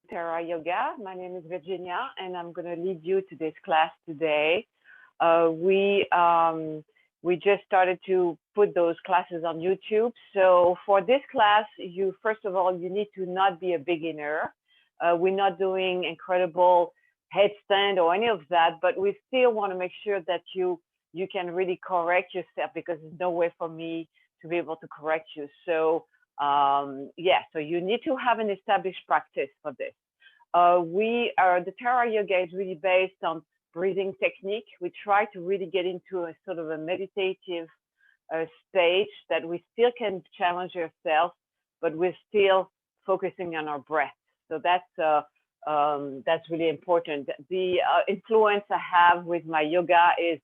Terra Yoga. My name is Virginia, and I'm going to lead you to this class today. We just started to put those classes on YouTube. So for this class, first of all, you need to not be a beginner. We're not doing incredible headstand or any of that, but we still want to make sure that you can really correct yourself, because there's no way for me to be able to correct you. So so you need to have an established practice for this. The Terra Yoga is really based on breathing technique. We try to really get into a sort of a meditative stage that we still can challenge ourselves, but we're still focusing on our breath. So that's really important. The influence I have with my yoga is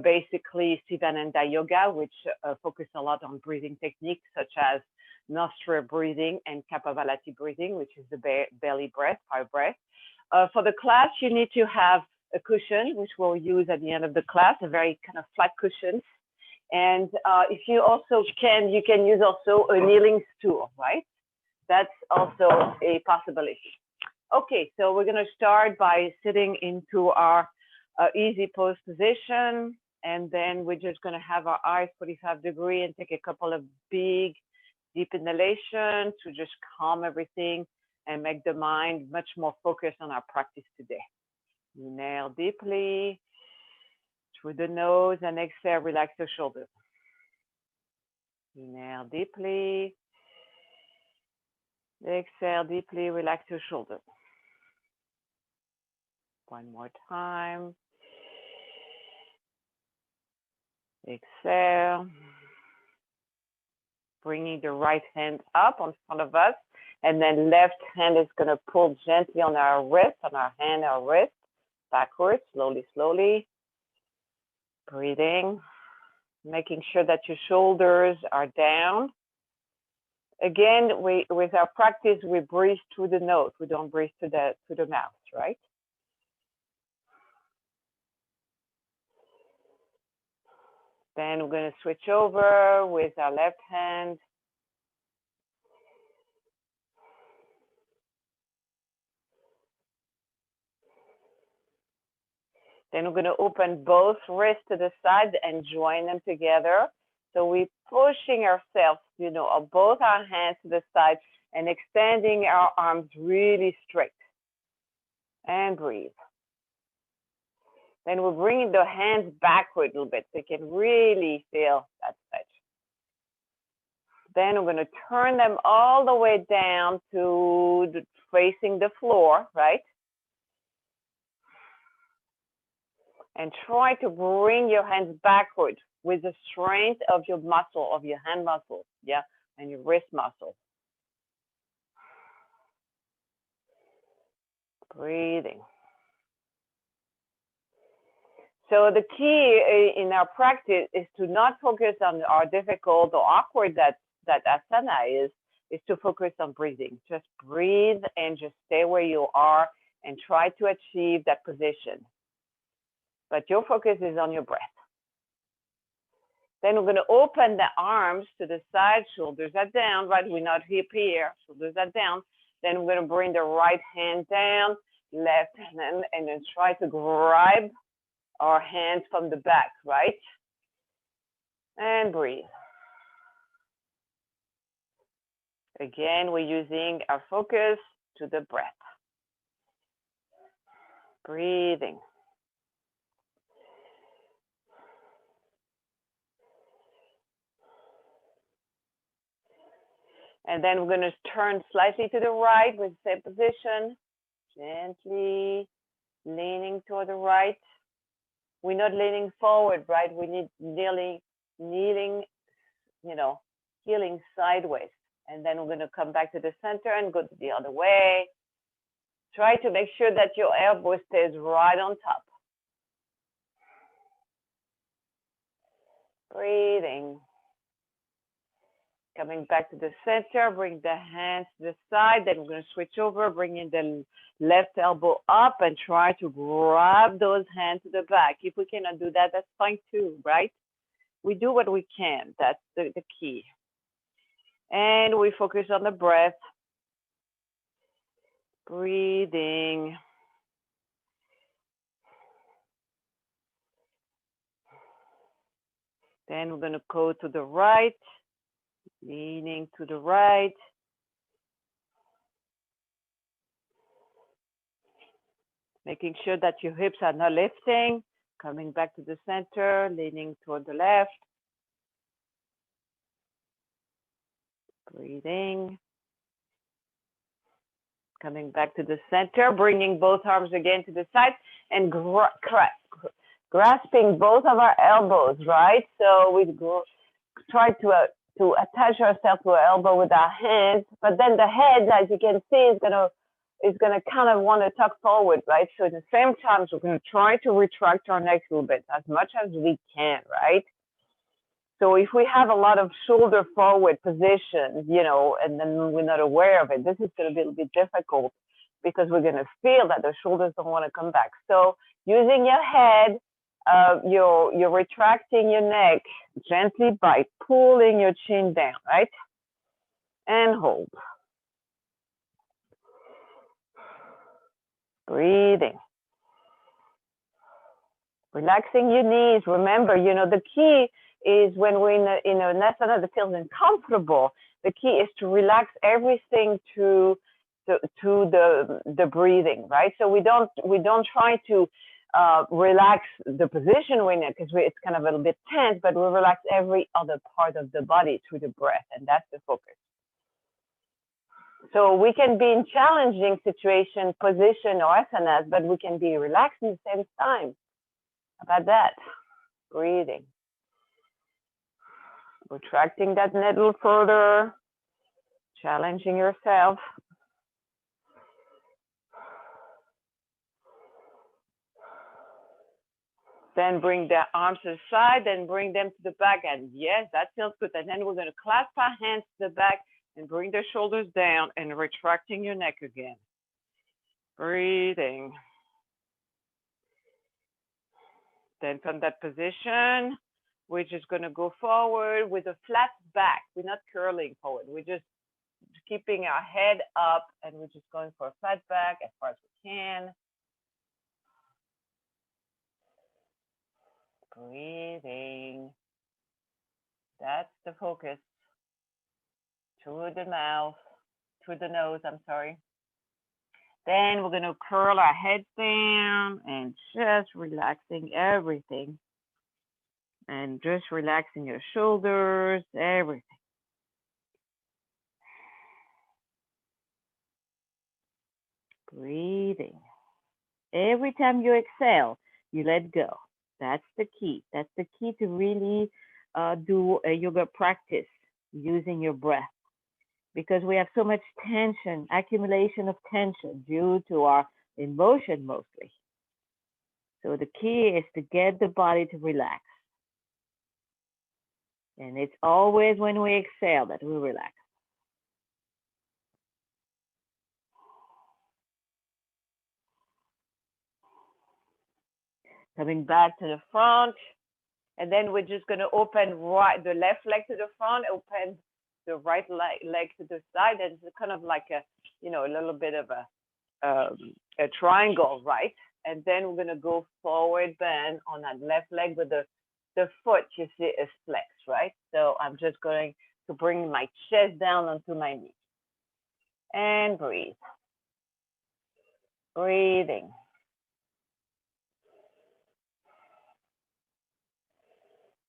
basically Sivananda yoga, which focus a lot on breathing techniques such as nostril breathing and kaphabalati breathing, which is the belly breath, fire breath. For the class, you need to have a cushion, which we'll use at the end of the class, a very kind of flat cushion. And if you also you can use also a kneeling stool, right? That's also a possibility. Okay, so we're going to start by sitting into our easy pose position, and then we're just going to have our eyes 45 degrees and take a couple of big, deep inhalation to just calm everything and make the mind much more focused on our practice today. Inhale deeply through the nose and exhale, relax your shoulders. Inhale deeply. Exhale deeply, relax your shoulders. One more time. Exhale. Bringing the right hand up in front of us, and then left hand is going to pull gently on our wrist, our wrist, backwards, slowly, slowly. Breathing, making sure that your shoulders are down. Again, with our practice, we breathe through the nose. We don't breathe to the mouth, right? Then we're going to switch over with our left hand. Then we're going to open both wrists to the side and join them together. So we're pushing ourselves, both our hands to the side and extending our arms really straight. And breathe. Then we're bringing the hands backward a little bit so you can really feel that stretch. Then we're going to turn them all the way down to facing the floor, right? And try to bring your hands backward with the strength of your muscle, of your hand muscle, yeah, and your wrist muscle. Breathing. So the key in our practice is to not focus on our difficult or awkward that asana is to focus on breathing. Just breathe and just stay where you are and try to achieve that position. But your focus is on your breath. Then we're going to open the arms to the side, shoulders are down, right? We're not hip here, shoulders are down. Then we're going to bring the right hand down, left hand, and then try to grab our hands from the back, right? And breathe. Again, we're using our focus to the breath. Breathing. And then we're going to turn slightly to the right with the same position, gently leaning toward the right. We're not leaning forward, right? We need kneeling, heeling sideways. And then we're going to come back to the center and go the other way. Try to make sure that your elbow stays right on top. Breathing. Coming back to the center, bring the hands to the side. Then we're going to switch over, bringing the left elbow up and try to grab those hands to the back. If we cannot do that, that's fine too, right? We do what we can. That's the key. And we focus on the breath. Breathing. Then we're going to go to the right, leaning to the right. Making sure that your hips are not lifting. Coming back to the center, leaning toward the left. Breathing. Coming back to the center, bringing both arms again to the side and grasping both of our elbows, right? So we try to attach ourselves to our elbow with our hands, but then the head, as you can see, is gonna kind of want to tuck forward, right? So at the same time, we're gonna try to retract our neck a little bit as much as we can, right? So if we have a lot of shoulder forward position, you know, and then we're not aware of it, this is going to be a little bit difficult because we're going to feel that the shoulders don't want to come back. So using your head, you're retracting your neck gently by pulling your chin down, right? And hold. Breathing. Relaxing your knees. Remember, you know, the key is when we're in an asana that feels uncomfortable, the key is to relax everything to the breathing, right? So we don't try to relax the position we're in because it's kind of a little bit tense, but we relax every other part of the body through the breath, and that's the focus. So we can be in challenging situation, position, or asanas, but we can be relaxed at the same time. How about that? Breathing. Retracting that neck a little further, challenging yourself. Then bring the arms to the side, then bring them to the back, and yes, that feels good. And then we're going to clasp our hands to the back and bring the shoulders down and retracting your neck again. Breathing. Then from that position, we're just going to go forward with a flat back. We're not curling forward. We're just keeping our head up, and we're just going for a flat back as far as we can. Breathing. That's the focus. Through the mouth, through the nose, I'm sorry. Then we're going to curl our heads down and just relaxing everything. And just relaxing your shoulders, everything. Breathing. Every time you exhale, you let go. That's the key. That's the key to really do a yoga practice using your breath. Because we have so much tension, accumulation of tension due to our emotion mostly. So the key is to get the body to relax. And it's always when we exhale that we relax. Coming back to the front. And then we're just going to open the left leg to the front, open the right leg to the side. And it's kind of like a little bit of a triangle, right? And then we're going to go forward bend on that left leg with the foot, you see, is flexed, right? So I'm just going to bring my chest down onto my knee. And breathe. Breathing.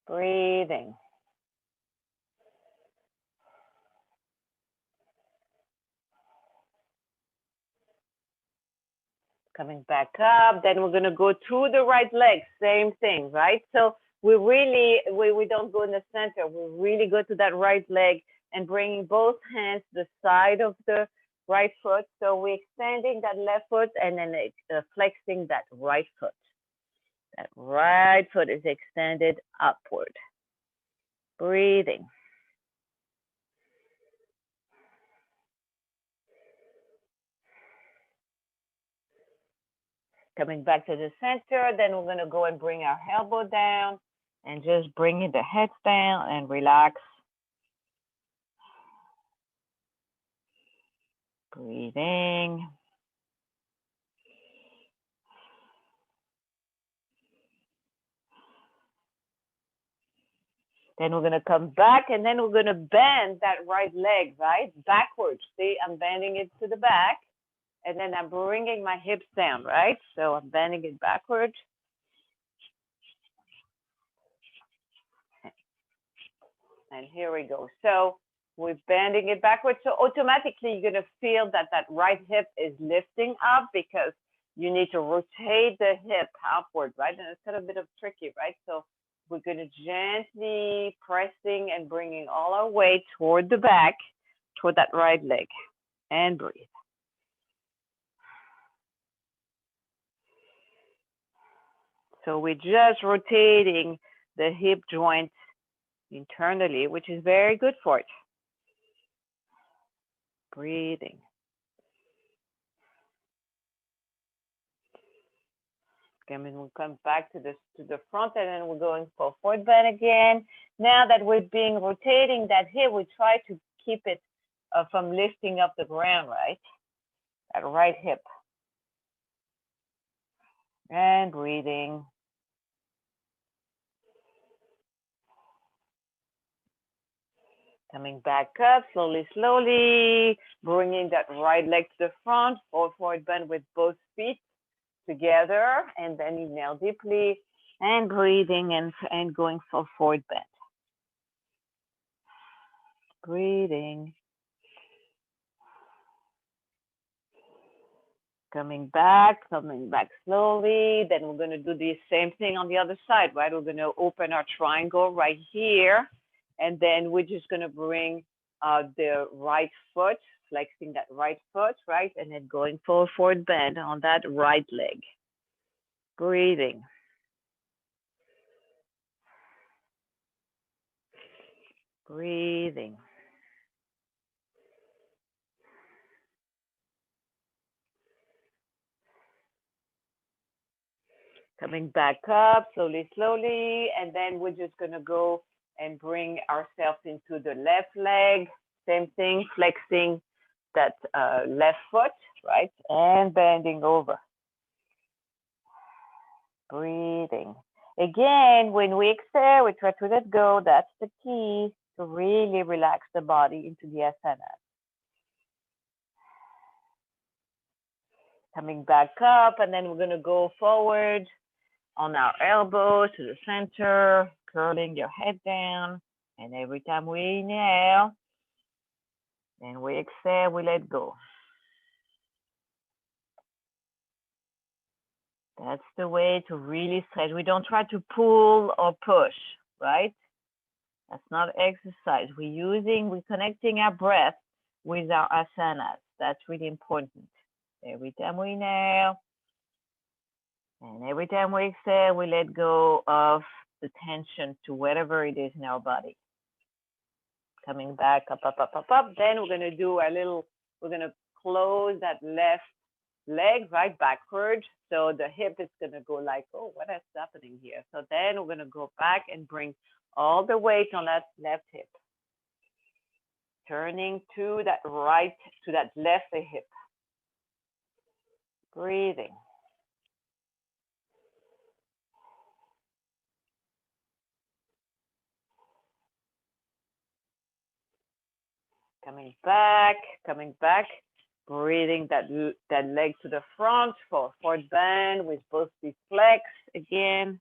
Breathing. Coming back up, then we're going to go through the right leg, same thing, right? So we don't go in the center, we really go to that right leg and bringing both hands to the side of the right foot. So we're extending that left foot and then flexing that right foot. That right foot is extended upward. Breathing. Coming back to the center, then we're going to go and bring our elbow down and just bringing the head down and relax. Breathing. Then we're gonna come back and then we're gonna bend that right leg, right? Backwards. See, I'm bending it to the back and then I'm bringing my hips down, right? So I'm bending it backwards. And here we go. So we're bending it backwards. So automatically you're gonna feel that that right hip is lifting up because you need to rotate the hip upward, right? And it's kind of a bit of tricky, right? So we're gonna gently pressing and bringing all our weight toward the back, toward that right leg, and breathe. So we're just rotating the hip joint internally, which is very good for it. Breathing. Okay, we'll come back to the front and then we're going for forward bend again. Now that we're rotating that hip, we try to keep it from lifting up the ground, right? That right hip. And breathing. Coming back up, slowly, slowly, bringing that right leg to the front, forward bend with both feet together, and then inhale deeply, and breathing and going for forward bend. Breathing. Coming back slowly. Then we're going to do the same thing on the other side, right? We're going to open our triangle right here. And then we're just going to bring the right foot, flexing that right foot, right? And then going for a forward bend on that right leg. Breathing. Breathing. Coming back up slowly, slowly. And then we're just going to go and bring ourselves into the left leg. Same thing, flexing that left foot, right? And bending over. Breathing. Again, when we exhale, we try to let go. That's the key to really relax the body into the asana. Coming back up, and then we're going to go forward on our elbows to the center, curling your head down. And every time we inhale, and we exhale, we let go. That's the way to really stretch. We don't try to pull or push, right? That's not exercise. We're connecting our breath with our asanas. That's really important. Every time we inhale, and every time we exhale, we let go of the tension to whatever it is in our body. Coming back up, up, up, up, up. Then we're gonna do we're gonna close that left leg right backward. So the hip is gonna go like, oh, what is happening here? So then we're gonna go back and bring all the weight on that left hip. Turning to that left hip. Breathing. Coming back, breathing that leg to the front for forward bend with both feet flex again,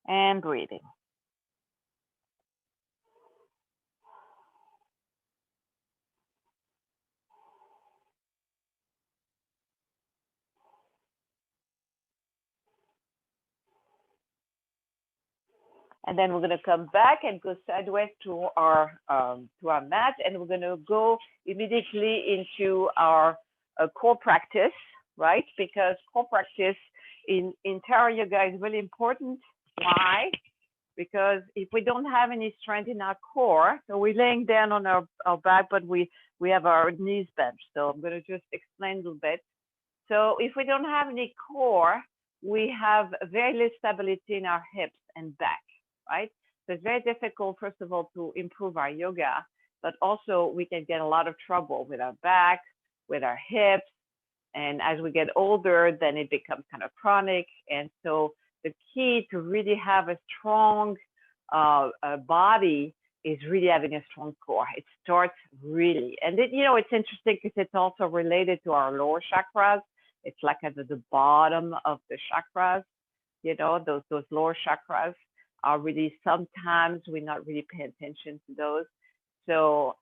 and breathing. And then we're going to come back and go sideways to our mat, and we're going to go immediately into our core practice, right? Because core practice in Tara Yoga is really important. Why? Because if we don't have any strength in our core, so we're laying down on our back, but we have our knees bent. So I'm going to just explain a little bit. So if we don't have any core, we have very little stability in our hips and back, right? So it's very difficult, first of all, to improve our yoga, but also we can get a lot of trouble with our back, with our hips. And as we get older, then it becomes kind of chronic. And so the key to really have a strong body is really having a strong core. It starts really, and it, it's interesting because it's also related to our lower chakras. It's like at the bottom of the chakras. Those lower chakras are really, sometimes we're not really paying attention to those. So,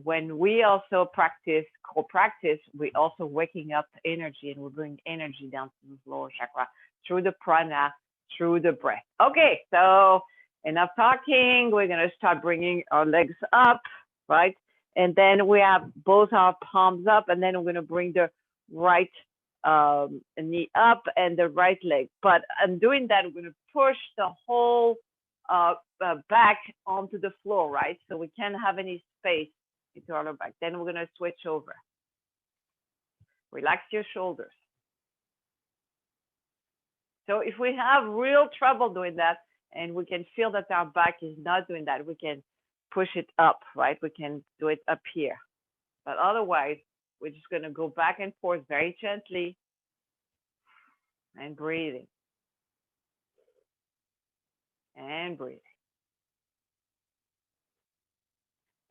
when we also practice core practice, we also waking up energy, and we bring energy down to the lower chakra through the prana, through the breath. Okay, so enough talking. We're going to start bringing our legs up, right? And then we have both our palms up, and then we're going to bring the right knee up and the right leg. But I'm doing that, we're going to push the whole back onto the floor, right? So we can't have any space into our lower back. Then we're going to switch over. Relax your shoulders. So if we have real trouble doing that, and we can feel that our back is not doing that, we can push it up, right? We can do it up here. But otherwise, we're just going to go back and forth very gently and breathing. And breathing.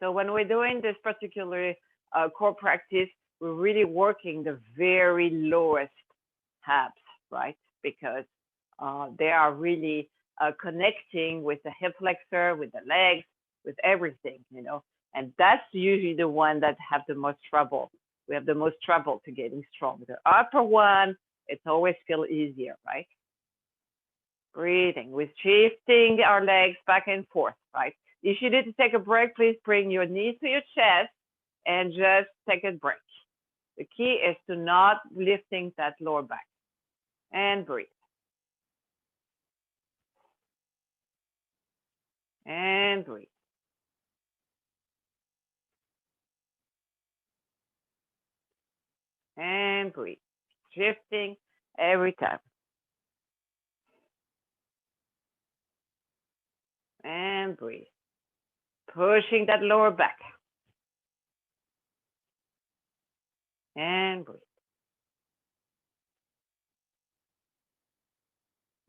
So when we're doing this particular core practice, we're really working the very lowest abs, right? Because they are really connecting with the hip flexor, with the legs, with everything, and that's usually the one that have the most trouble. We have the most trouble to getting strong. The upper one, it's always feel easier, right? Breathing, we're shifting our legs back and forth, right? If you need to take a break, please bring your knees to your chest and just take a break. The key is to not lifting that lower back. And breathe. And breathe. And breathe. Shifting every time. And breathe. Pushing that lower back. And breathe.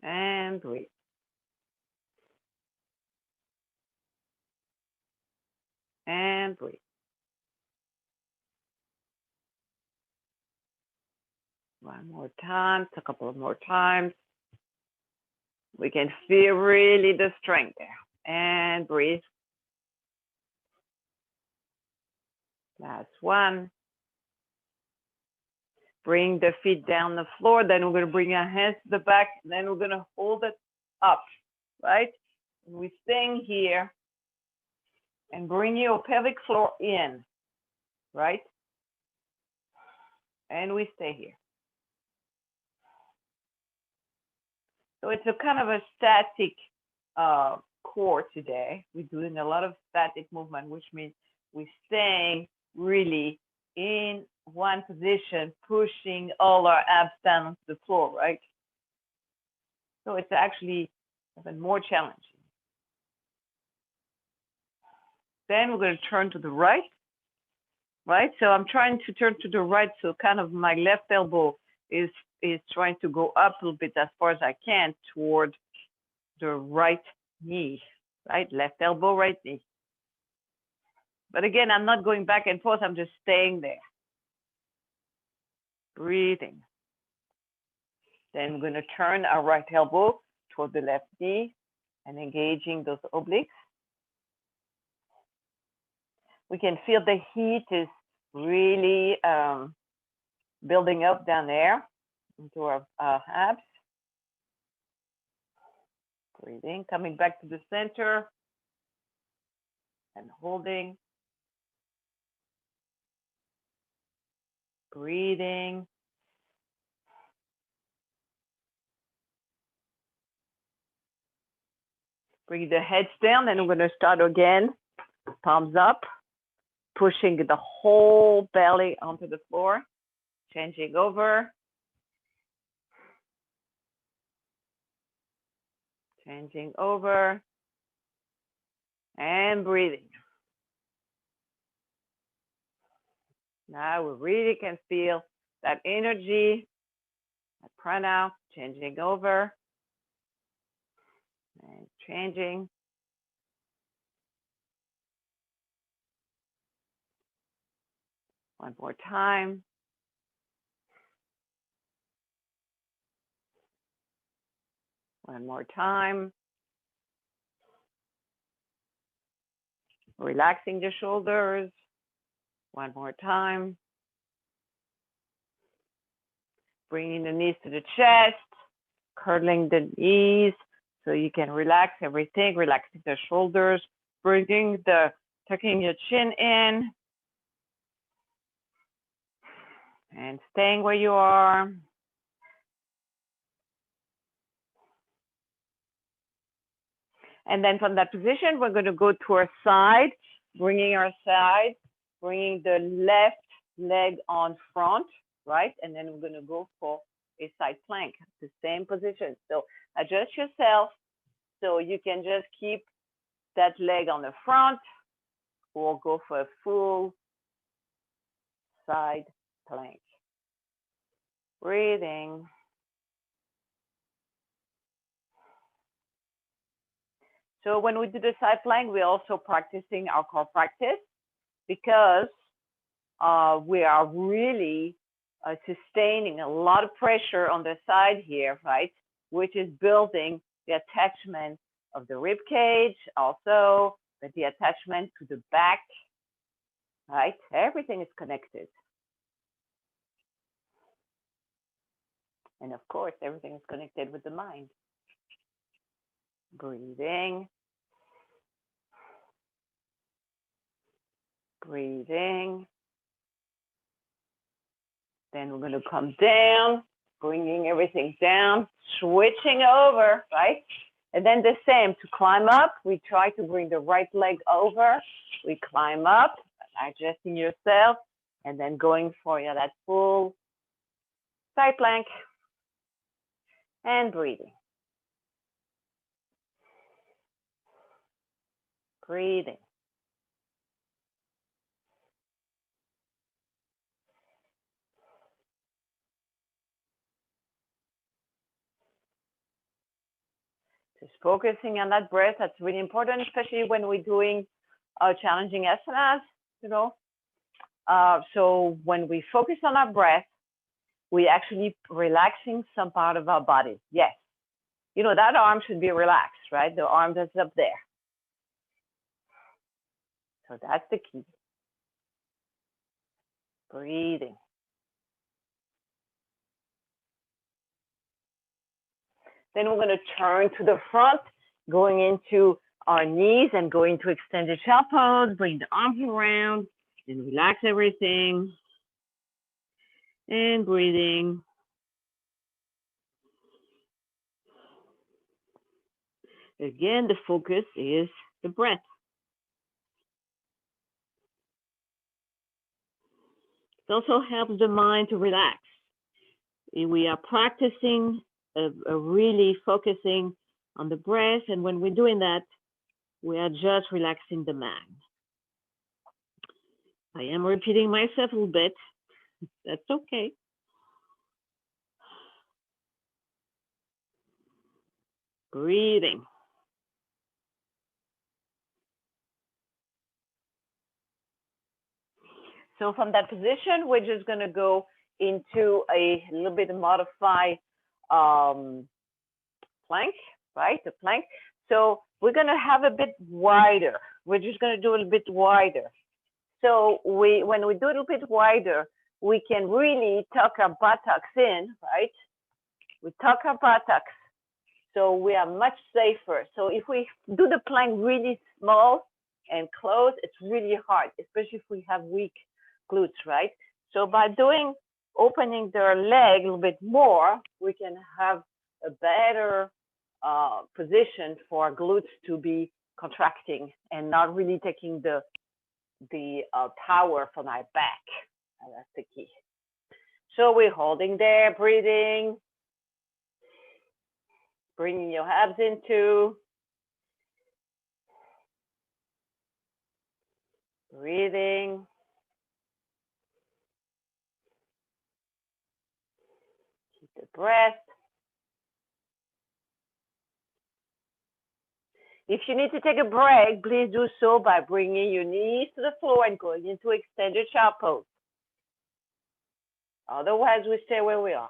And breathe. And breathe. One more time, a couple of more times. We can feel really the strength there. And breathe. Last one. Bring the feet down the floor. Then we're going to bring our hands to the back. Then we're going to hold it up, right? And we're staying here. And bring your pelvic floor in, right? And we stay here. So it's a kind of a static core today. We're doing a lot of static movement, which means we're staying really in one position, pushing all our abs down onto the floor, right? So it's actually even more challenging. Then we're going to turn to the right, right? So I'm trying to turn to the right, so kind of my left elbow is trying to go up a little bit as far as I can toward the right knee, right? Left elbow, right knee. But again, I'm not going back and forth. I'm just staying there. Breathing. Then we're going to turn our right elbow toward the left knee and engaging those obliques. We can feel the heat is really building up down there into our abs. Breathing, coming back to the center and holding. Breathing. Bring the heads down, and we're going to start again. Palms up, pushing the whole belly onto the floor, changing over. Changing over. And breathing. Now we really can feel that energy, that prana, changing over and changing. One more time. One more time. Relaxing the shoulders. One more time. Bringing the knees to the chest, curling the knees so you can relax everything, relaxing the shoulders, tucking your chin in, and staying where you are. And then from that position, we're going to go to our side, bringing the left leg on front, right? And then we're going to go for a side plank, the same position. So adjust yourself so you can just keep that leg on the front or go for a full side plank. Breathing. So when we do the side plank, we're also practicing our core practice because we are really sustaining a lot of pressure on the side here, right? Which is building the attachment of the rib cage, also the attachment to the back, right? Everything is connected. And of course, everything is connected with the mind. Breathing. Breathing. Then we're going to come down, bringing everything down, switching over, right? And then the same, to climb up, we try to bring the right leg over. We climb up, adjusting yourself, and then going for that full side plank and breathing. Breathing. Just focusing on that breath, that's really important, especially when we're doing challenging asanas, you know. So when we focus on our breath, we actually relaxing some part of our body. Yes. You know, that arm should be relaxed, right? The arm that's up there. So that's the key. Breathing. Then we're going to turn to the front, going into our knees and going to extended child pose. Bring the arms around and relax everything. And breathing. Again, the focus is the breath. It also helps the mind to relax. We are practicing really focusing on the breath, and when we're doing that, we are just relaxing the mind. I am repeating myself a little bit. That's okay. Breathing. So from that position, we're just going to go into a little bit modified plank, right? The plank. So we're going to have a bit wider. We're just going to do a little bit wider. So when we do a little bit wider, we can really tuck our buttocks in, right? We tuck our buttocks, so we are much safer. So if we do the plank really small and close, it's really hard, especially if we have weak glutes, right? So by opening their leg a little bit more, we can have a better position for our glutes to be contracting and not really taking the power from our back. And that's the key. So we're holding there, breathing, bringing your abs into, breathing. Keep the breath. If you need to take a break, please do so by bringing your knees to the floor and going into extended child pose. Otherwise, we stay where we are.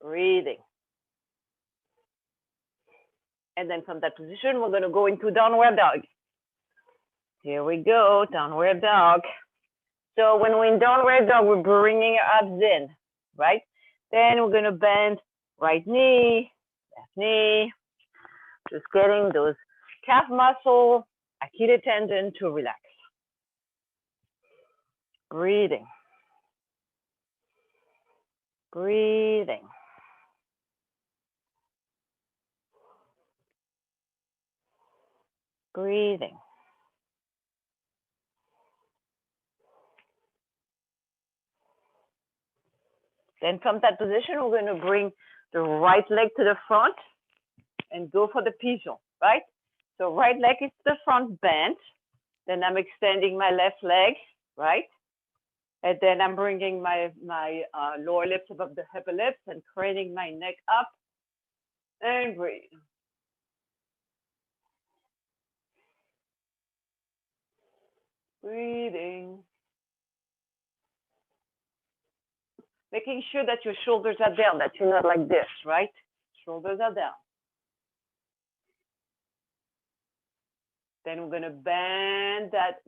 Breathing. And then from that position, we're going to go into downward dog. Here we go, downward dog. So when we're in downward dog, we're bringing our abs in, right? Then we're going to bend right knee, left knee, just getting those calf muscle, Achilles tendon to relax. Breathing. Breathing. Breathing. Then from that position, we're going to bring the right leg to the front and go for the pigeon, right? So right leg is to the front bent. Then I'm extending my left leg, right? And then I'm bringing my lower lips above the upper lips and craning my neck up and breathe. Breathing. Making sure that your shoulders are down, that you're not like this, right? Shoulders are down. Then we're going to bend that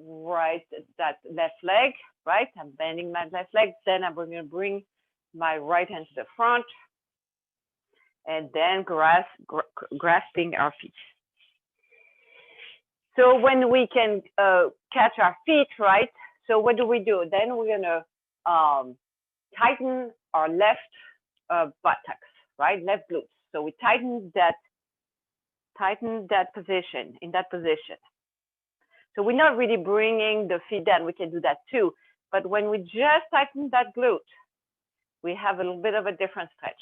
left leg, right? I'm bending my left leg. Then I'm going to bring my right hand to the front and then grasping our feet. So when we can catch our feet, right? So what do? Then we're going to tighten our left buttocks, right? Left glutes. So we tighten that position, in that position. So we're not really bringing the feet down. We can do that too. But when we just tighten that glute, we have a little bit of a different stretch.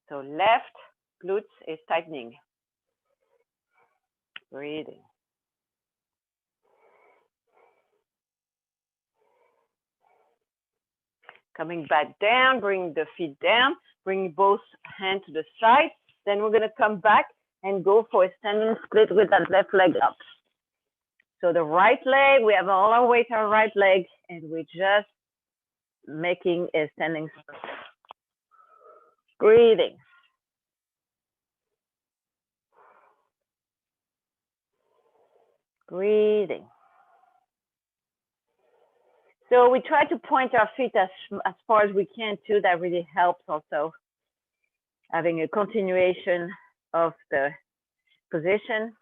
So left glutes is tightening. Breathing. Coming back down, bring the feet down, bring both hands to the side. Then we're going to come back and go for a standing split with that left leg up. So the right leg, we have all our weight on our right leg, and we're just making a standing split. Breathing. Breathing. So we try to point our feet as far as we can too. That really helps also, having a continuation of the position.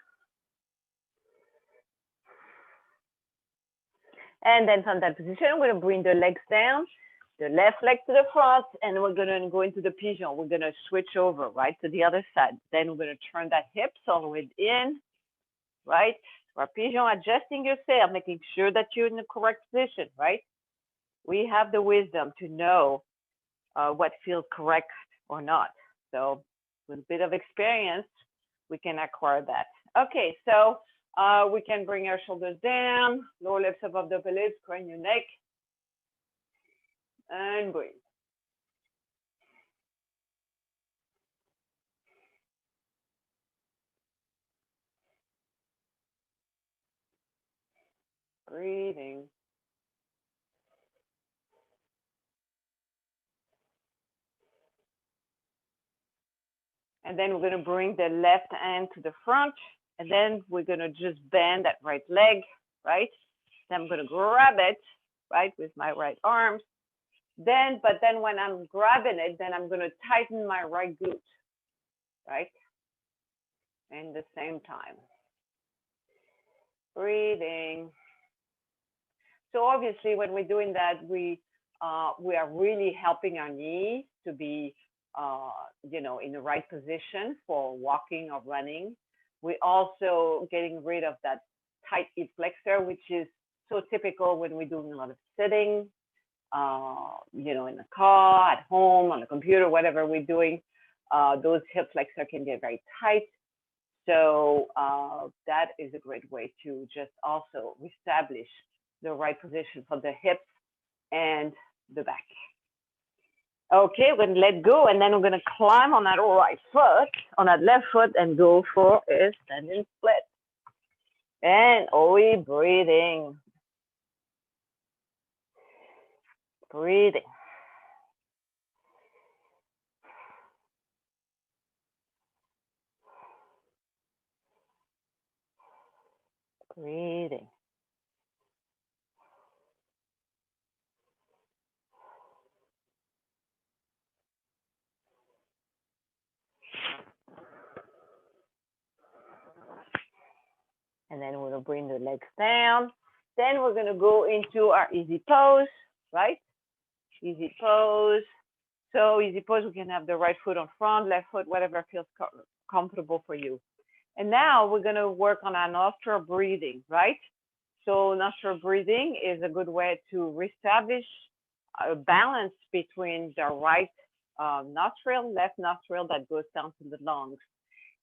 And then from that position, we're going to bring the legs down, the left leg to the front, and we're going to go into the pigeon. We're going to switch over, right, to the other side. Then we're going to turn that hips all the way in, right? Our pigeon, adjusting yourself, making sure that you're in the correct position, right? We have the wisdom to know what feels correct or not. So with a bit of experience, we can acquire that. Okay, so we can bring our shoulders down, lower lips above the upper lips, crane your neck, and breathe. Breathing. And then we're going to bring the left hand to the front, and then we're going to just bend that right leg, right? Then I'm going to grab it, right, with my right arm. But then when I'm grabbing it, then I'm going to tighten my right glute, right? And the same time. Breathing. So obviously, when we're doing that, we are really helping our knee to be, in the right position for walking or running. We're also getting rid of that tight hip flexor, which is so typical when we're doing a lot of sitting, in the car, at home, on the computer, whatever we're doing. Those hip flexor can get very tight. So that is a great way to just also establish the right position for the hips and the back. Okay, we're gonna let go, and then we're gonna climb on that right foot, on that left foot, and go for a standing split. And always breathing. Breathing. Breathing. And then we're gonna bring the legs down. Then we're gonna go into our easy pose, right? Easy pose. So easy pose, we can have the right foot on front, left foot, whatever feels comfortable for you. And now we're gonna work on our nostril breathing, right? So nostril breathing is a good way to reestablish a balance between the right nostril, left nostril that goes down to the lungs.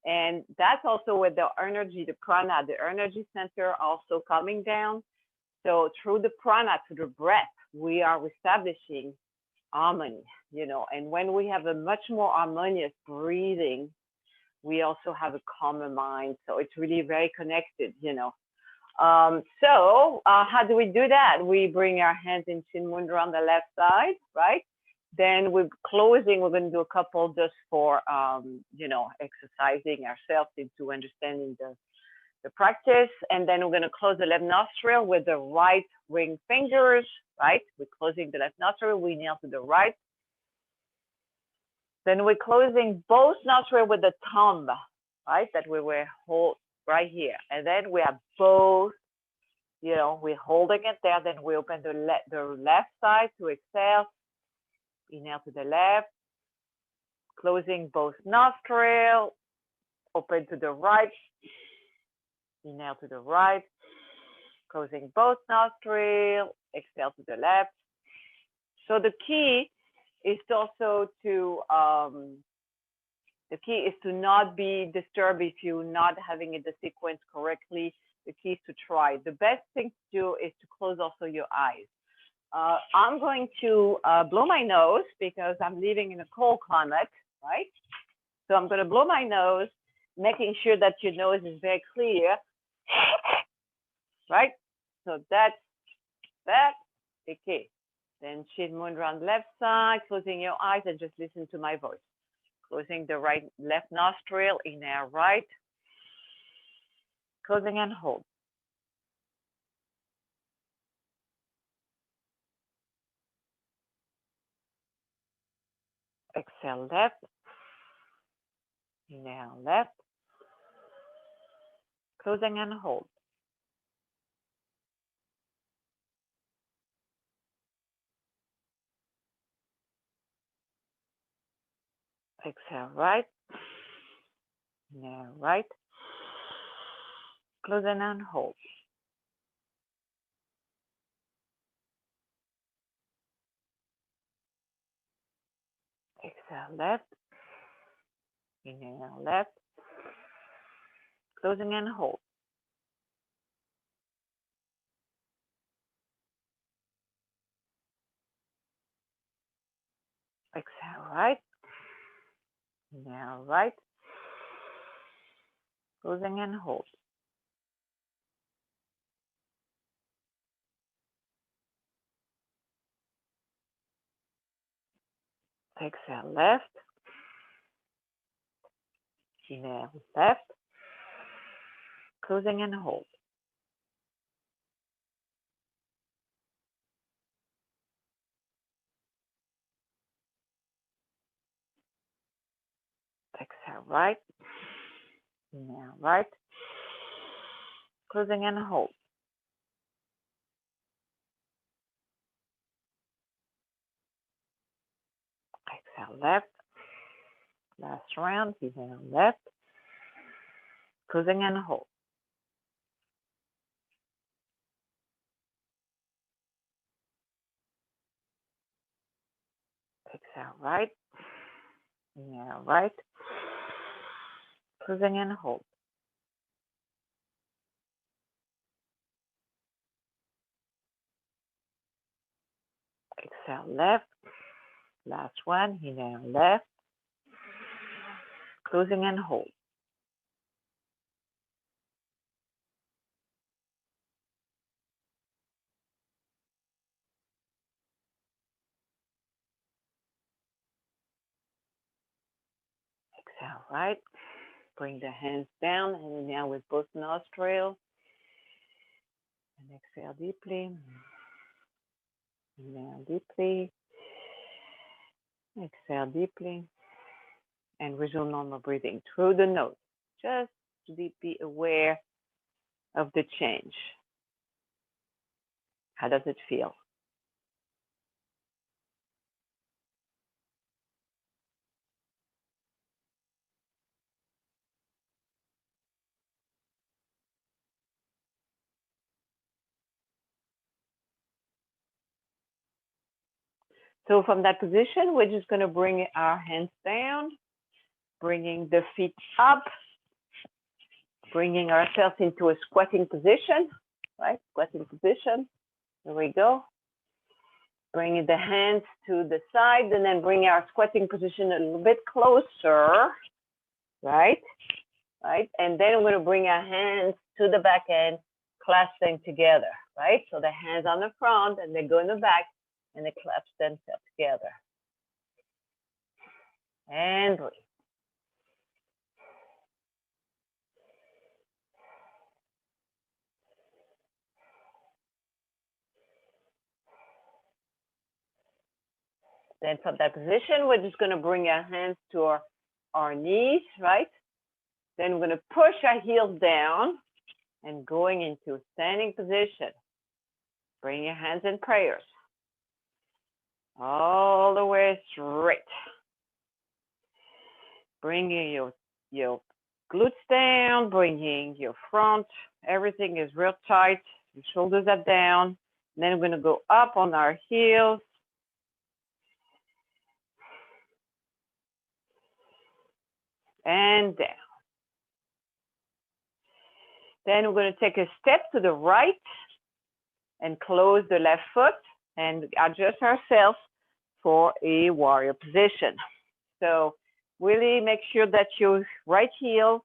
And that's also where the energy, the prana, the energy center also coming down. So through the prana, through the breath, we are establishing harmony, and when we have a much more harmonious breathing, we also have a calmer mind. So it's really very connected. So how do we do that? We bring our hands in Chin Mudra on the left side, right? Then we're closing. We're going to do a couple just for, exercising ourselves into understanding the practice. And then we're going to close the left nostril with the right ring fingers, right? We're closing the left nostril. We kneel to the right. Then we're closing both nostrils with the thumb, right? That we will hold right here. And then we have both, we're holding it there. Then we open the left side to exhale. Inhale to the left. Closing both nostrils. Open to the right. Inhale to the right. Closing both nostrils. Exhale to the left. So the key is also to not be disturbed if you're not having the sequence correctly. The key is to try. The best thing to do is to close also your eyes. I'm going to blow my nose because I'm living in a cold climate, right? So I'm going to blow my nose, making sure that your nose is very clear, right? So that's the key. Then Chin Mudra on the left side, closing your eyes and just listen to my voice. Closing the left nostril, inhale right. Closing and hold. Exhale left. Inhale left. Closing and hold. Exhale right. Inhale right. Closing and hold. Exhale left. Inhale left. Closing and hold. Exhale right. Inhale right. Closing and hold. Exhale left. Inhale left. Closing and hold. Exhale right. Inhale right. Closing and hold. Exhale left. Last round. Inhale left. Closing and hold. Exhale right. Inhale right. Closing and hold. Exhale left. Last one, inhale left, closing and hold. Exhale, right? Bring the hands down and inhale with both nostrils. And exhale deeply. Inhale deeply. Exhale deeply. And resume normal breathing through the nose. Just to be aware of the change. How does it feel? So from that position, we're just going to bring our hands down, bringing the feet up, bringing ourselves into a squatting position, right? Squatting position. There we go. Bringing the hands to the side and then bring our squatting position a little bit closer, right? Right. And then we're going to bring our hands to the back end, clasp them together, right? So the hands on the front and they go in the back and they clasp themselves together. And breathe. Then from that position, we're just going to bring our hands to our knees, right? Then we're going to push our heels down and going into standing position. Bring your hands in prayers. All the way straight. Bringing your glutes down, bringing your front. Everything is real tight. Your shoulders are down. And then we're going to go up on our heels. And down. Then we're going to take a step to the right and close the left foot and adjust ourselves for a warrior position. So really make sure that your right heel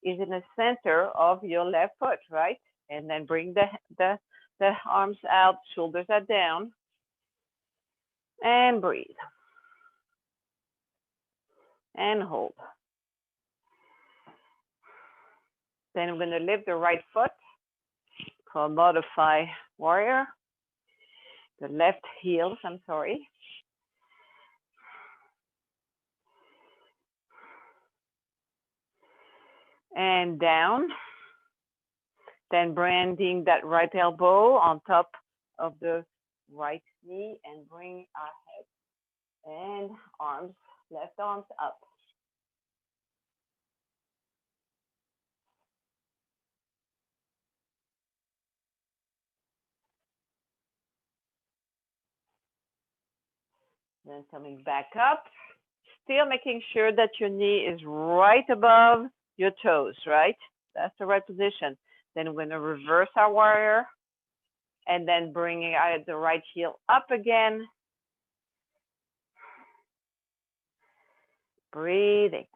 is in the center of your left foot, right? And then bring the arms out, shoulders are down. And breathe. And hold. Then I'm going to lift the right foot, called modify warrior. The left heels, I'm sorry. And down. Then branding that right elbow on top of the right knee and bring our head and arms, left arms up. Then coming back up, still making sure that your knee is right above your toes, right? That's the right position. Then we're going to reverse our warrior and then bringing the right heel up again. Breathing.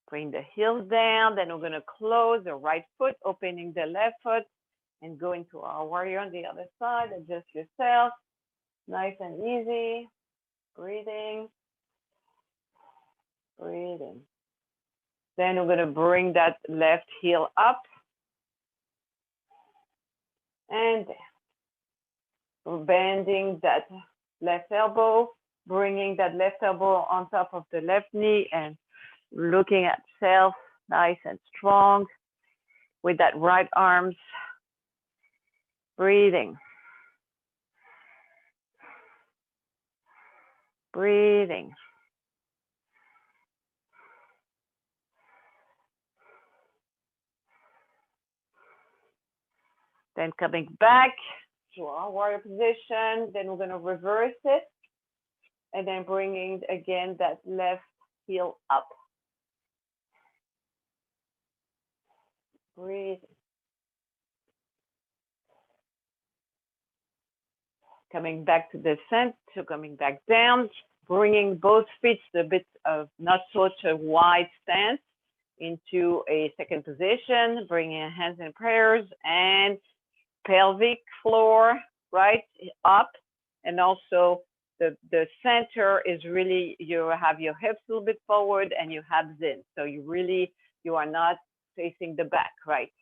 Bring the heels down. Then we're going to close the right foot, opening the left foot and go into our warrior on the other side. Adjust yourself. Nice and easy. Breathing. Breathing. Then we're going to bring that left heel up and down. We're bending that left elbow, bringing that left elbow on top of the left knee and looking at self nice and strong with that right arms. Breathing. Breathing. Then coming back to our warrior position. Then we're going to reverse it. And then bringing again that left heel up. Breathing. Coming back to the center, coming back down, bringing both feet a bit of not such a wide stance into a second position, bringing your hands in prayers and pelvic floor, right, up. And also the center is really, you have your hips a little bit forward and your abs in. So you are not facing the back, right?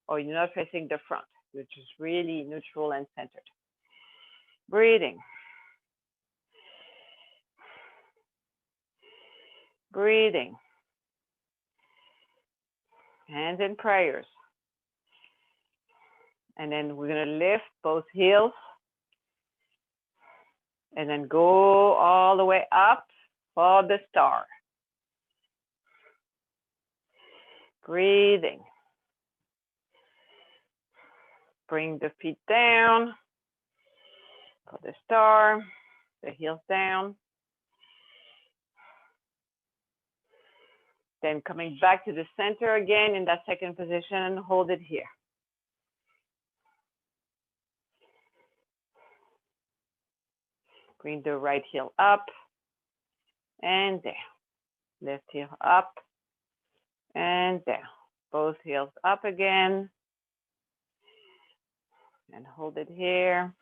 Or you're not facing the front, which is really neutral and centered. Breathing. Breathing. Hands in prayers. And then we're going to lift both heels. And then go all the way up for the star. Breathing. Bring the feet down for the star, the heels down. Then coming back to the center again in that second position, hold it here. Bring the right heel up and down. Left heel up and down. Both heels up again. And hold it here.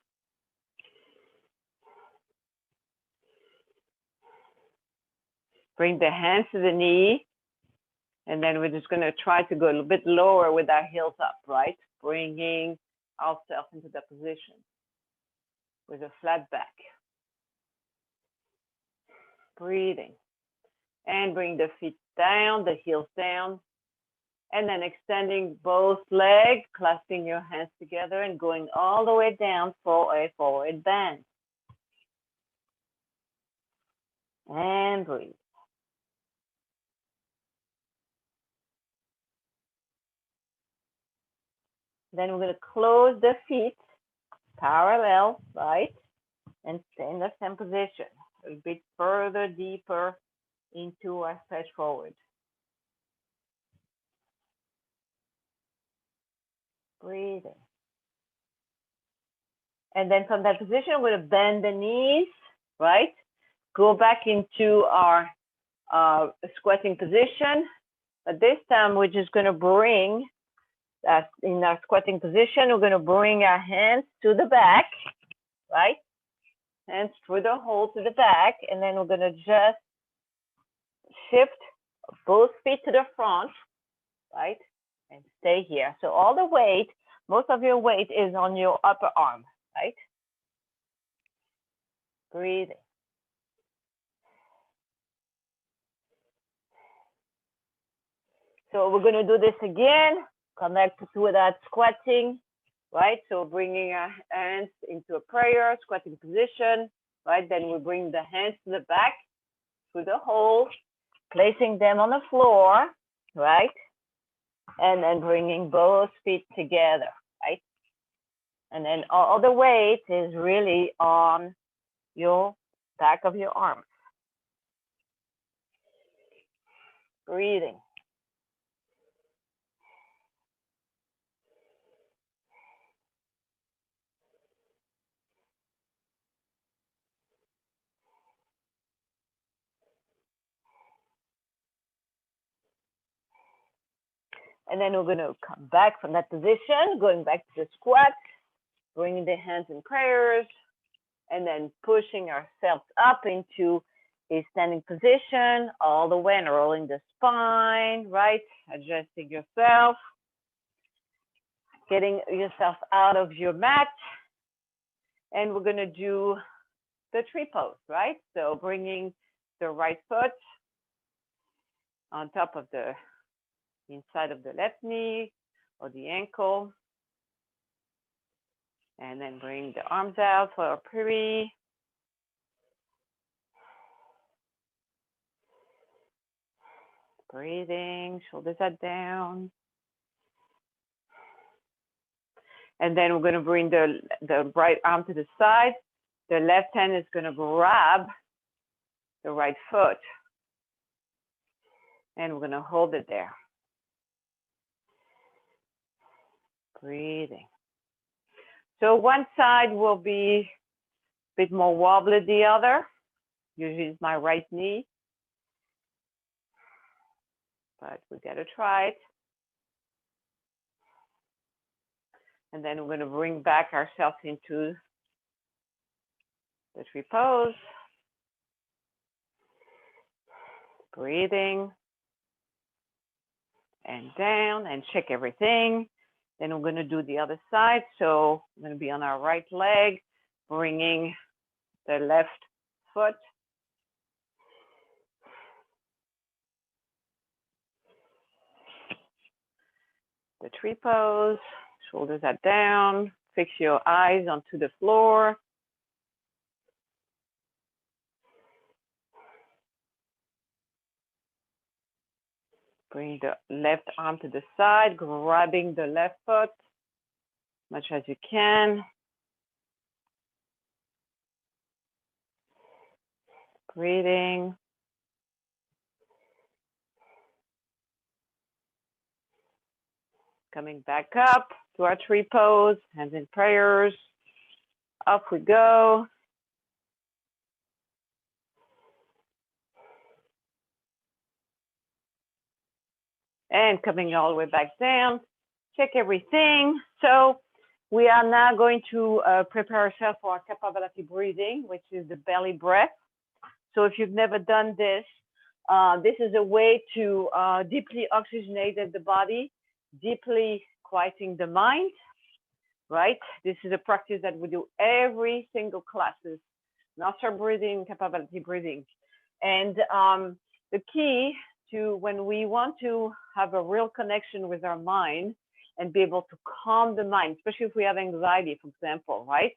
Bring the hands to the knee. And then we're just going to try to go a little bit lower with our heels up, right? Bringing ourselves into that position with a flat back. Breathing. And bring the feet down, the heels down. And then extending both legs, clasping your hands together and going all the way down for a forward bend. And breathe. Then we're going to close the feet parallel, right? And stay in the same position. A bit further, deeper into our stretch forward. Breathing. And then from that position, we're going to bend the knees, right? Go back into our squatting position. But this time, we're just going to bring, in our squatting position, we're going to bring our hands to the back, right? Hands through the hole to the back. And then we're going to just shift both feet to the front, right? And stay here. So all the weight, most of your weight is on your upper arm, right? Breathing. So we're going to do this again. Connect to that squatting, right? So bringing our hands into a prayer, squatting position, right? Then we bring the hands to the back, through the hole, placing them on the floor, right? And then bringing both feet together, right? And then all the weight is really on your back of your arms. Breathing. And then we're going to come back from that position, going back to the squat, bringing the hands in prayers, and then pushing ourselves up into a standing position all the way and rolling the spine, right? Adjusting yourself, getting yourself out of your mat. And we're going to do the tree pose, right? So bringing the right foot on top of the inside of the left knee or the ankle. And then bring the arms out for a puri. Breathing, shoulders are down. And then we're going to bring the right arm to the side. The left hand is going to grab the right foot. And we're going to hold it there. Breathing. So one side will be bit more wobbly the other. Usually it's my right knee, but we got to try it. And then we're going to bring back ourselves into the tree pose. Breathing. And down and check everything. Then we're going to do the other side. So we're going to be on our right leg, bringing the left foot. The tree pose, shoulders are down, fix your eyes onto the floor. Bring the left arm to the side, grabbing the left foot as much as you can. Breathing. Coming back up to our tree pose, hands in prayers. Up we go. And coming all the way back down, check everything. So we are now going to prepare ourselves for our kaphabalati breathing, which is the belly breath. So if you've never done this, this is a way to deeply oxygenate the body, deeply quieting the mind, right? This is a practice that we do every single classes, nostril breathing, kaphabalati breathing. And the key to when we want to have a real connection with our mind and be able to calm the mind, especially if we have anxiety, for example, right?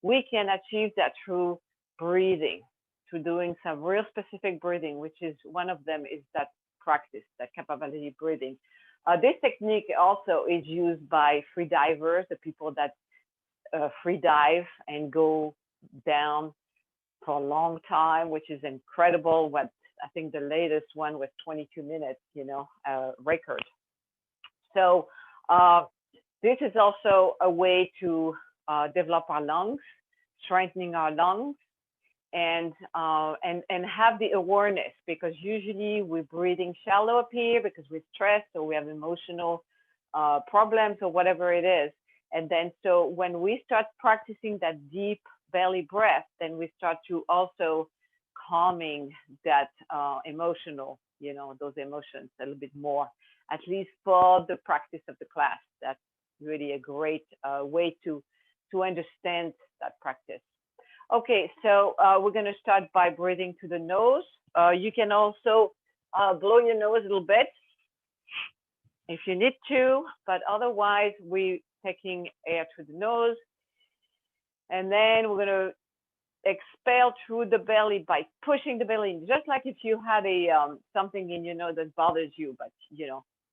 We can achieve that through breathing, through doing some real specific breathing, which is one of them is that practice, that kaphabalati breathing. This technique also is used by free divers, the people that free dive and go down for a long time, which is incredible. What I think the latest one was 22 minutes, record. So this is also a way to develop our lungs, strengthening our lungs, and have the awareness, because usually we're breathing shallow up here because we're stressed or we have emotional problems or whatever it is. And then so when we start practicing that deep belly breath, then we start to also calming that emotional, those emotions a little bit more, at least for the practice of the class. That's really a great way to understand that practice. Okay, so we're going to start by breathing to the nose. You can also blow your nose a little bit if you need to, but otherwise we're taking air through the nose. And then we're going to expel through the belly by pushing the belly in, just like if you had a something in your nose that bothers you, but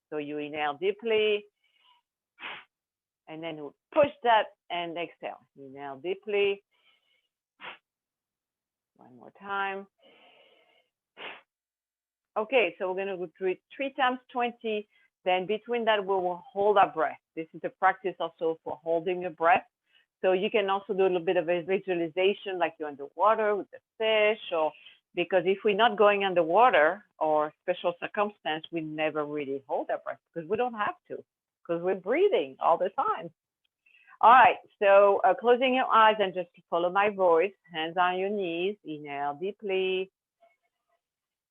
so you inhale deeply, and then we'll push that and exhale. Inhale deeply. One more time. Okay, so we're going to go through it 3 times 20. Then between that, we will hold our breath. This is a practice also for holding your breath. So you can also do a little bit of a visualization, like you're underwater with the fish, or because if we're not going underwater or special circumstance, we never really hold our breath because we don't have to, because we're breathing all the time. All right, so closing your eyes and just follow my voice. Hands on your knees. Inhale deeply.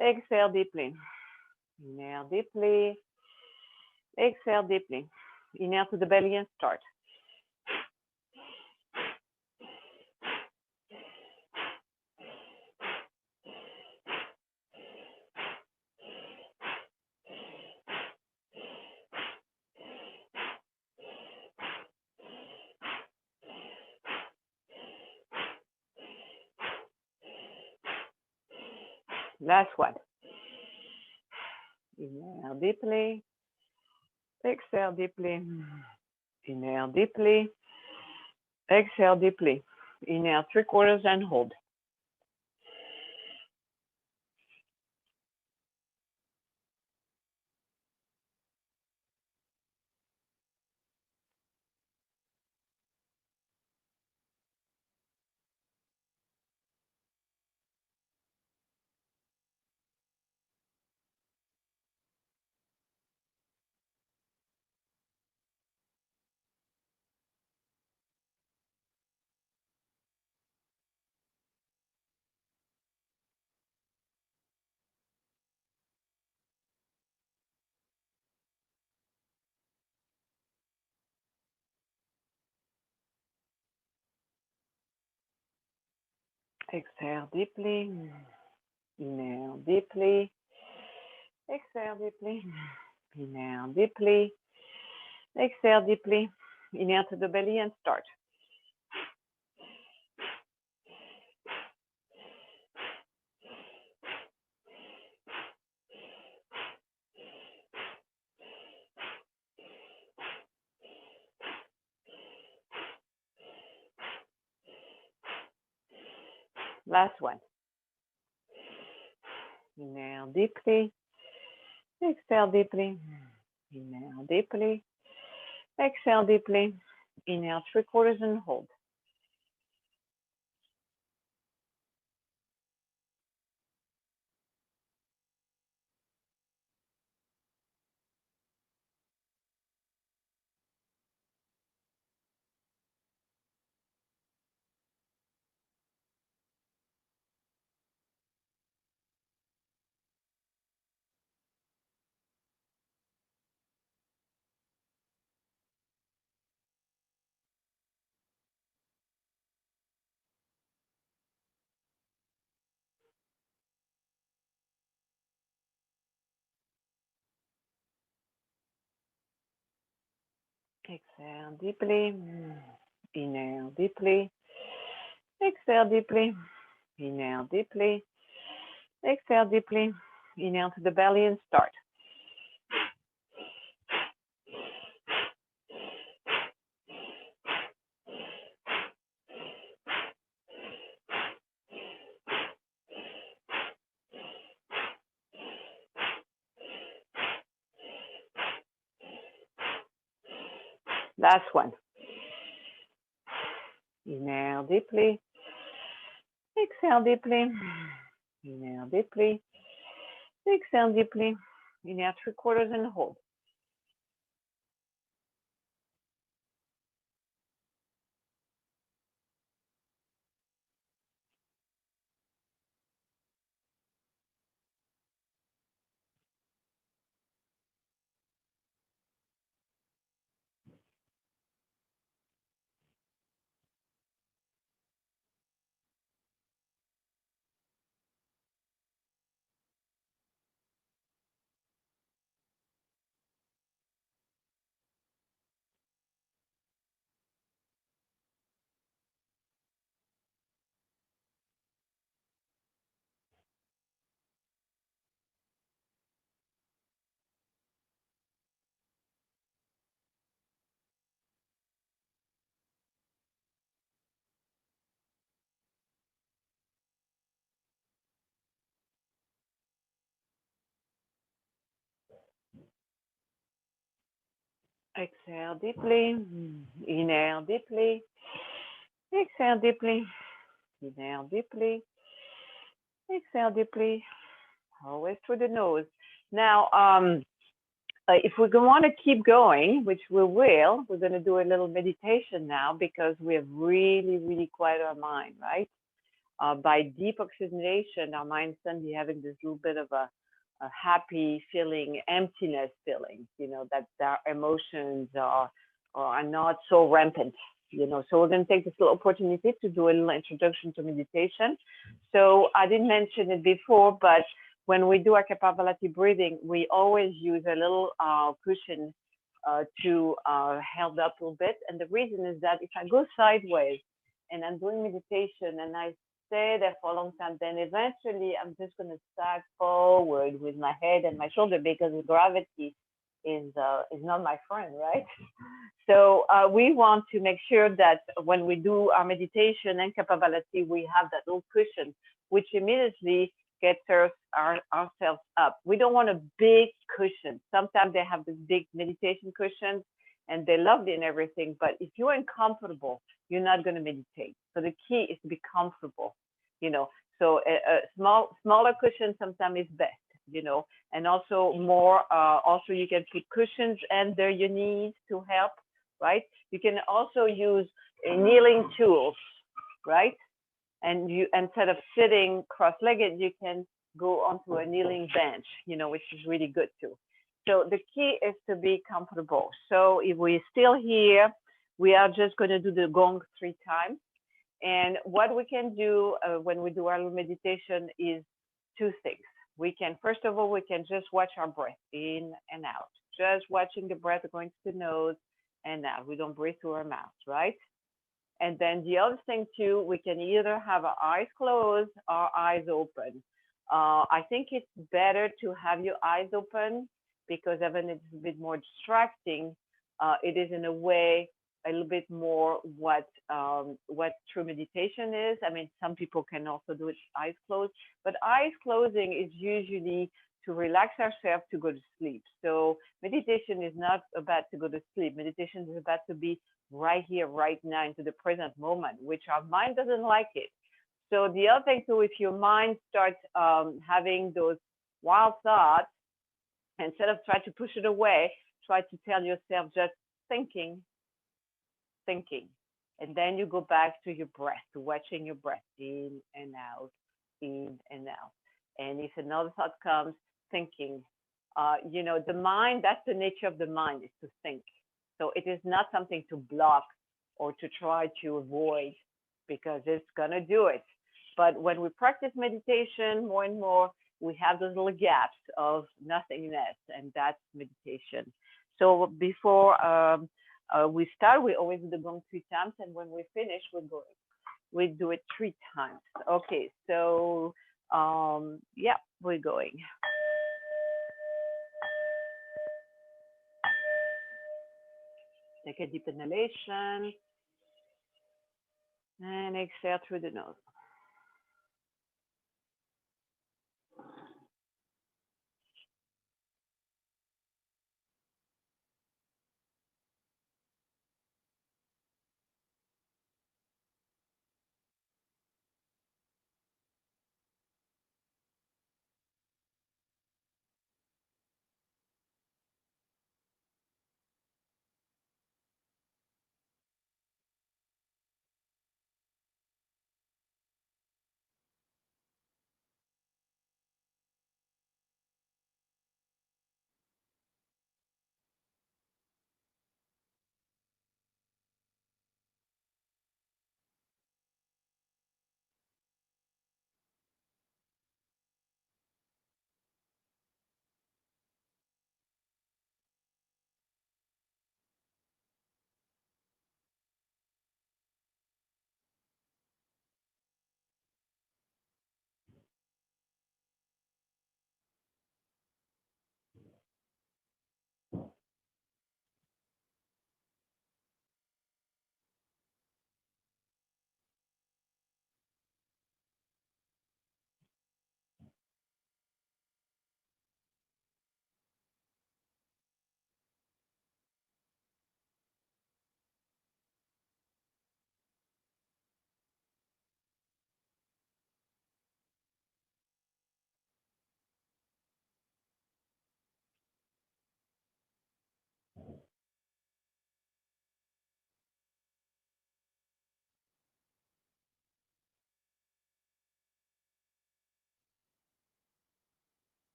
Exhale deeply. Inhale deeply. Exhale deeply. Inhale to the belly and start. Last one. Inhale deeply. Exhale deeply. Inhale deeply. Exhale deeply. Inhale 3/4 and hold. Exhale deeply. Inhale deeply. Exhale deeply. Inhale deeply. Exhale deeply. Inhale to the belly and start. Last one. Inhale deeply. Exhale deeply. Inhale deeply. Exhale deeply. Inhale 3/4 and hold. Exhale deeply. Inhale deeply. Exhale deeply. Inhale deeply. Exhale deeply. Inhale to the belly and start. Last one. Inhale deeply. Exhale deeply. Inhale deeply. Exhale deeply. Inhale 3/4 and hold. Exhale deeply. Inhale deeply. Exhale deeply. Inhale deeply. Exhale deeply. Always through the nose. Now, if we want to keep going, which we will, we're going to do a little meditation now because we have really, really quieted our mind, right? By deep oxygenation, our mind suddenly having this little bit of a happy feeling, emptiness feeling, that our emotions are not so rampant, So we're going to take this little opportunity to do a little introduction to meditation. So I didn't mention it before, but when we do our kaphabalati breathing, we always use a little cushion to held up a little bit. And the reason is that if I go sideways and I'm doing meditation and I stay there for a long time, then eventually I'm just going to sag forward with my head and my shoulder because gravity is not my friend, right? So we want to make sure that when we do our meditation and kaphabalati, we have that little cushion, which immediately gets ourselves up. We don't want a big cushion. Sometimes they have this big meditation cushions and they're lovely and everything, but if you're uncomfortable, you're not going to meditate. So the key is to be comfortable, So a smaller cushion sometimes is best, and also more, also you can put cushions under your knees to help, right? You can also use kneeling tools, right? And you, instead of sitting cross-legged, you can go onto a kneeling bench, which is really good too. So the key is to be comfortable. So if we're still here, we are just going to do the gong 3 times. And what we can do when we do our meditation is two things. We can, first of all, we can just watch our breath in and out, just watching the breath going to the nose and out. We don't breathe through our mouth, right? And then the other thing too, we can either have our eyes closed or eyes open. I think it's better to have your eyes open because even it's a bit more distracting, it is in a way a little bit more what true meditation is. I mean, some people can also do it eyes closed, but eyes closing is usually to relax ourselves to go to sleep. So meditation is not about to go to sleep. Meditation is about to be right here, right now, into the present moment, which our mind doesn't like it. So the other thing too, if your mind starts having those wild thoughts, instead of try to push it away, try to tell yourself just thinking, thinking. And then you go back to your breath, to watching your breath in and out, in and out. And if another thought comes, thinking. The mind, that's the nature of the mind, is to think. So it is not something to block or to try to avoid because it's going to do it. But when we practice meditation more and more, we have those little gaps of nothingness, and that's meditation. So before we start, we always do the gong 3 times, and when we finish, we do it 3 times. Okay, so yeah, we're going. Take a deep inhalation and exhale through the nose.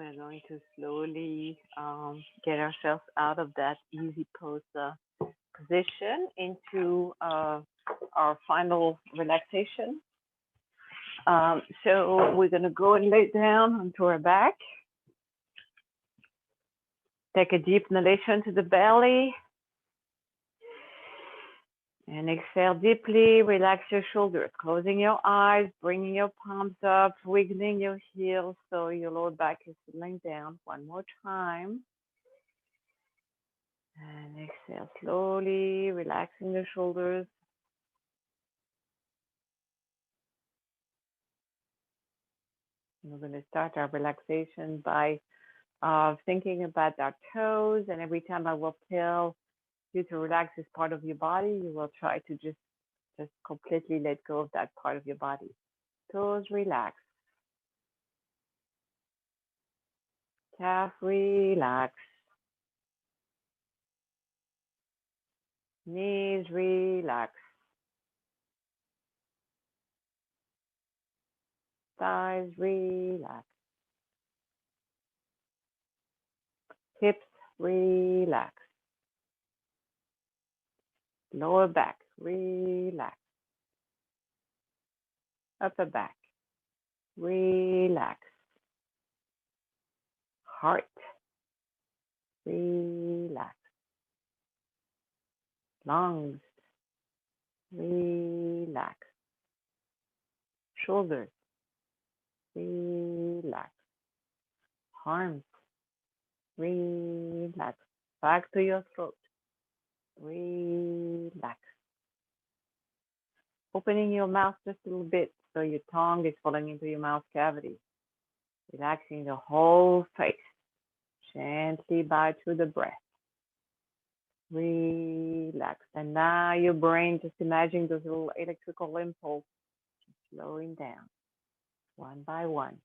We're going to slowly get ourselves out of that easy pose position into our final relaxation. So we're going to go and lay down onto our back. Take a deep inhalation to the belly. And exhale deeply, relax your shoulders, closing your eyes, bringing your palms up, wiggling your heels so your lower back is settling down. One more time. And exhale slowly, relaxing the shoulders. We're going to start our relaxation by thinking about our toes. And every time I will tell you to relax this part of your body, you will try to just completely let go of that part of your body. Toes relax. Calf relax. Knees relax. Thighs relax. Hips relax. Lower back relax. Upper back relax. Heart relax. Lungs relax. Shoulders relax. Arms relax. Back to your throat. Relax. Opening your mouth just a little bit so your tongue is falling into your mouth cavity. Relaxing the whole face. Gently bow through the breath. Relax. And now your brain, just imagine those little electrical impulses slowing down one by one.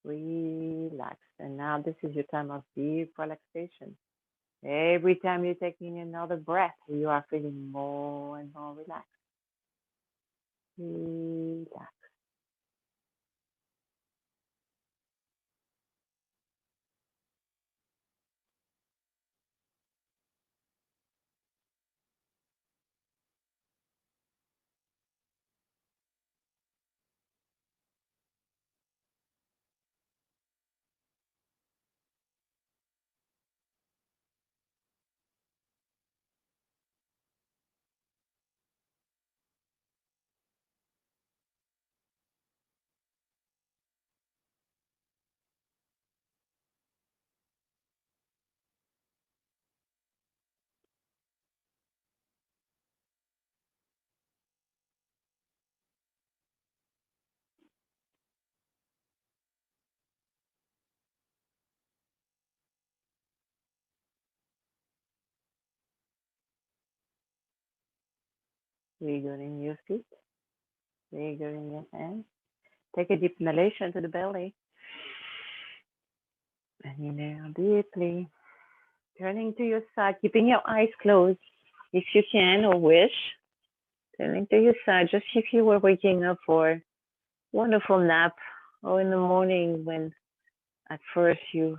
Relax. And now this is your time of deep relaxation. Every time you're taking another breath, you are feeling more and more relaxed. Relax. Wiggling your feet. Wiggling your hands. Take a deep inhalation to the belly. And inhale deeply. Turning to your side, keeping your eyes closed if you can or wish. Turning to your side, just if you were waking up for a wonderful nap or in the morning when at first you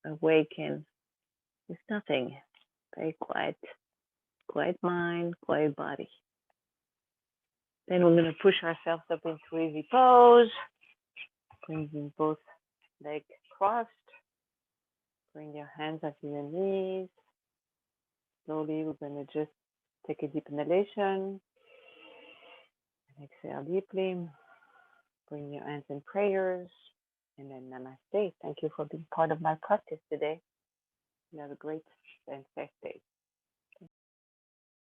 awaken. It's nothing. Very quiet. Quiet mind, quiet body. Then we're going to push ourselves up into easy pose. Bringing both legs crossed. Bring your hands up to your knees. Slowly, we're going to just take a deep inhalation. Exhale deeply. Bring your hands in prayers. And then namaste. Thank you for being part of my practice today. You have a great and safe day.